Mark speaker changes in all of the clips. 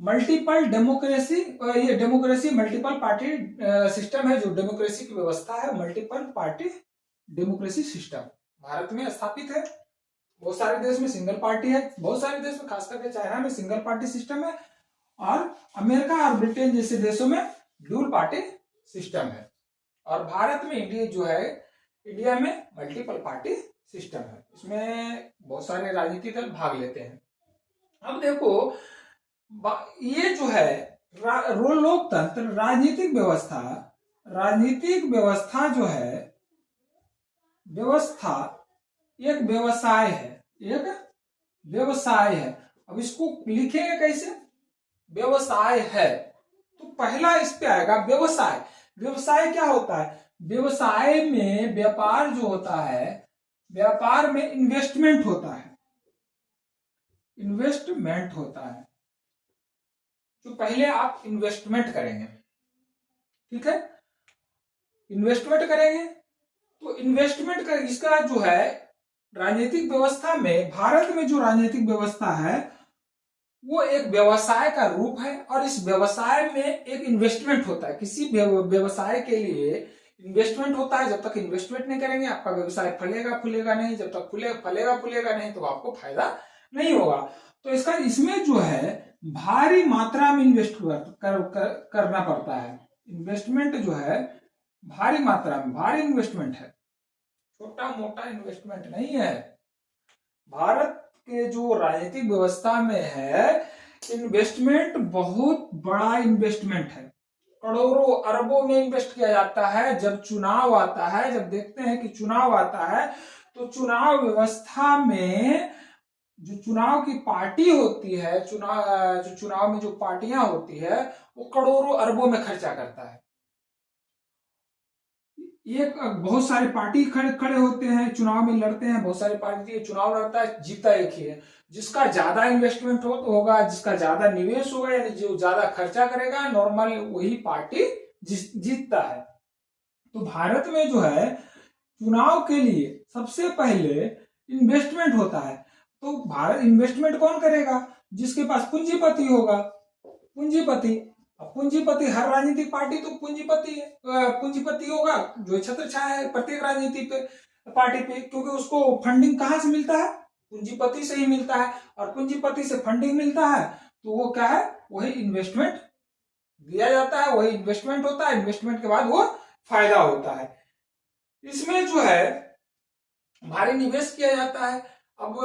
Speaker 1: Multiple democracy, ये democracy multiple party system है, जो डेमोक्रेसी की व्यवस्था है multiple party democracy system Bharat में स्थापित है। बहुत सारे देश में सिंगल पार्टी है, बहुत सारे देश में खास करके चाइना में सिंगल पार्टी सिस्टम है, और अमेरिका और ब्रिटेन जैसे देशों में ड्यूल पार्टी सिस्टम है। और भारत में इंडिया में मल्टीपल पार्टी सिस्टम है। इसमें बहुत सारे राजनीतिक दल भाग लेते हैं। अब देखो ये जो है लोकतंत्र राजनीतिक व्यवस्था जो है व्यवस्था एक व्यवसाय है। अब इसको लिखेंगे कैसे? व्यवसाय है तो पहला इस पे आएगा व्यवसाय। व्यवसाय क्या होता है? व्यवसाय में व्यापार जो होता है, व्यापार में इन्वेस्टमेंट होता है, तो पहले आप इन्वेस्टमेंट करेंगे, ठीक है? इन्वेस्टमेंट करेंगे तो इन्वेस्टमेंट कर इसका जो है राजनीतिक व्यवस्था में, भारत में जो राजनीतिक व्यवस्था है वो एक व्यवसाय का रूप है, और इस व्यवसाय में एक इन्वेस्टमेंट होता है। किसी व्यवसाय के लिए इन्वेस्टमेंट होता है। जब तक इन्वेस्टमेंट नहीं करेंगे आपका व्यवसाय फूलेगा नहीं। जब तक फूलेगा नहीं तो आपको फायदा नहीं होगा। तो इसमें जो है भारी मात्रा में इन्वेस्ट करना पड़ता है। इन्वेस्टमेंट जो है भारी मात्रा में, भारी इन्वेस्टमेंट है, छोटा मोटा इन्वेस्टमेंट नहीं है। भारत के जो राजनीतिक व्यवस्था में है इन्वेस्टमेंट बहुत बड़ा इन्वेस्टमेंट है, करोड़ों अरबों में इन्वेस्ट किया जाता है। जब चुनाव आता है, जब देखते हैं कि चुनाव आता है, तो चुनाव व्यवस्था में जो चुनाव की पार्टी होती है, चुनाव में जो पार्टियां होती है वो करोड़ों अरबों में खर्चा करता है। एक बहुत सारे पार्टी खड़े होते हैं, चुनाव में लड़ते हैं, बहुत सारे पार्टी चुनाव लड़ता है, जीता एक ही है। जिसका ज्यादा इन्वेस्टमेंट होगा, जिसका ज्यादा निवेश होगा, यानी जो ज्यादा खर्चा करेगा, नॉर्मल वही पार्टी जीतता है। तो भारत में जो है चुनाव के लिए सबसे पहले इन्वेस्टमेंट होता है। तो भारत इन्वेस्टमेंट कौन करेगा? जिसके पास पूंजीपति होगा। पूंजीपति हर राजनीतिक पार्टी तो पूंजीपति होगा, जो छत्र छाया है प्रत्येक राजनीतिक पार्टी पे, क्योंकि उसको फंडिंग कहां से मिलता है? पूंजीपति से ही मिलता है। और पूंजीपति से फंडिंग मिलता है तो वो क्या है? वही इन्वेस्टमेंट दिया जाता है, वही इन्वेस्टमेंट होता है। इन्वेस्टमेंट के बाद वो फायदा होता है। इसमें जो है भारी निवेश किया जाता है। अब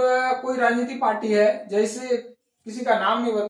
Speaker 1: कोई राजनीतिक पार्टी है, जैसे किसी का नाम नहीं